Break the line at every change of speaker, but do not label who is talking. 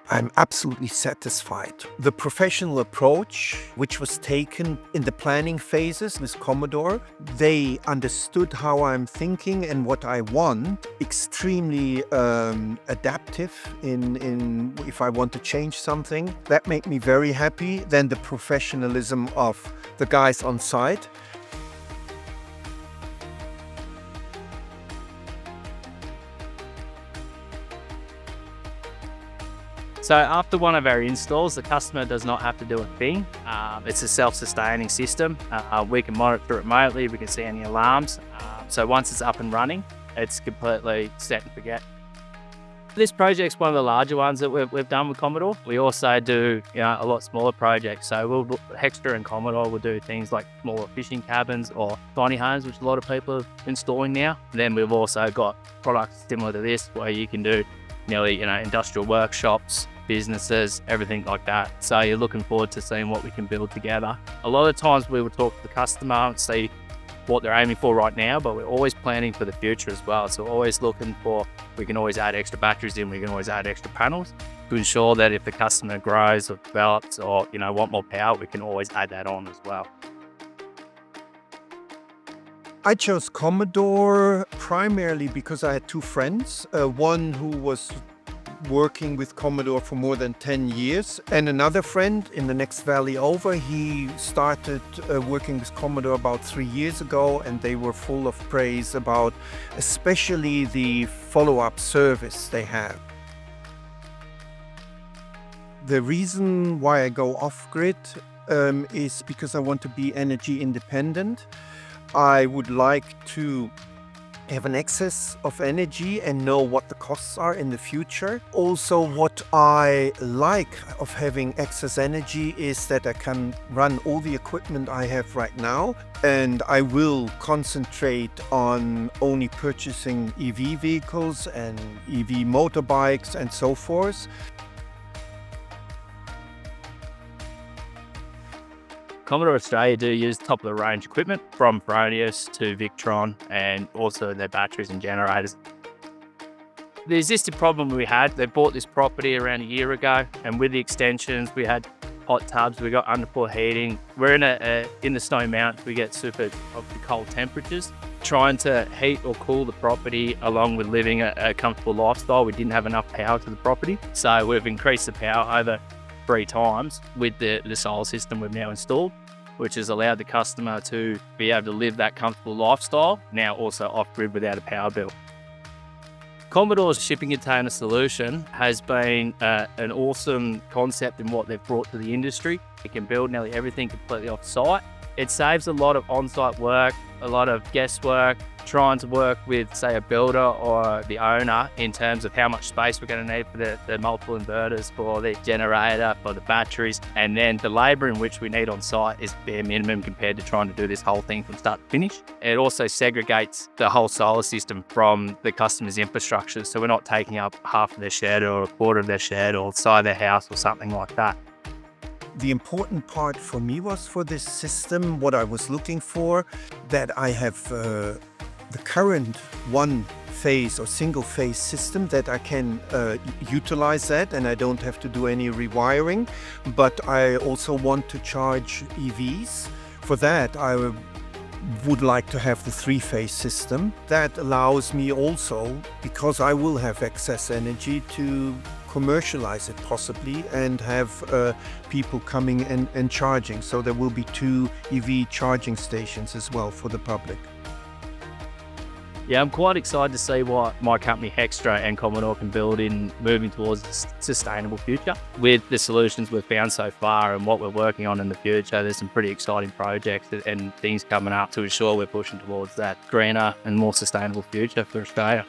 I'm absolutely satisfied. The professional approach, which was taken in the planning phases with Commodore, they understood how I'm thinking and what I want. Extremely adaptive in if I want to change something. That made me very happy. Then the professionalism of the guys on site.
So after one of our installs, the customer does not have to do a thing. It's a self-sustaining system. We can monitor it remotely, we can see any alarms. So once it's up and running, it's completely set and forget. This project's one of the larger ones that we've done with Commodore. We also do a lot smaller projects. So Hextra and Commodore will do things like smaller fishing cabins or tiny homes, which a lot of people are installing now. Then we've also got products similar to this where you can do nearly industrial workshops, businesses, everything like that. So you're looking forward to seeing what we can build together. A lot of times we will talk to the customer and see what they're aiming for right now, but we're always planning for the future as well. So we're always looking for, we can always add extra batteries in, we can always add extra panels to ensure that if the customer grows or develops or want more power, we can always add that on as well.
I chose Commodore primarily because I had two friends, one who was working with Commodore for more than 10 years and another friend in the next valley over. He started working with Commodore about 3 years ago, and they were full of praise about especially the follow-up service they have. The reason why I go off-grid is because I want to be energy independent. I would like to have an excess of energy and know what the costs are in the future. Also, what I like of having excess energy is that I can run all the equipment I have right now, and I will concentrate on only purchasing EV vehicles and EV motorbikes and so forth.
Commodore Australia do use top of the range equipment from Fronius to Victron, and also their batteries and generators. The existing problem we had, they bought this property around a year ago, and with the extensions we had hot tubs, we got underfloor heating. We're in the Snowy Mountains, we get super cold temperatures. Trying to heat or cool the property along with living a comfortable lifestyle, we didn't have enough power to the property. So we've increased the power over 3 times with the solar system we've now installed, which has allowed the customer to be able to live that comfortable lifestyle, now also off-grid without a power bill. Commodore's shipping container solution has been an awesome concept in what they've brought to the industry. It can build nearly everything completely off-site. It saves a lot of on-site work, a lot of guesswork, trying to work with, say, a builder or the owner in terms of how much space we're going to need for the multiple inverters, for the generator, for the batteries, and then the labour in which we need on site is bare minimum compared to trying to do this whole thing from start to finish. It also segregates the whole solar system from the customer's infrastructure, so we're not taking up half of their shed or a quarter of their shed or side of their house or something like that.
The important part for me was for this system, what I was looking for, that I have the current one-phase or single-phase system, that I can utilize that and I don't have to do any rewiring. But I also want to charge EVs. For that, I would like to have the 3-phase system. That allows me also, because I will have excess energy, to commercialize it possibly and have people coming and charging. So there will be 2 EV charging stations as well for the public.
Yeah, I'm quite excited to see what my company Hextra and Commodore can build in moving towards a sustainable future. With the solutions we've found so far and what we're working on in the future, there's some pretty exciting projects and things coming up to ensure we're pushing towards that greener and more sustainable future for Australia.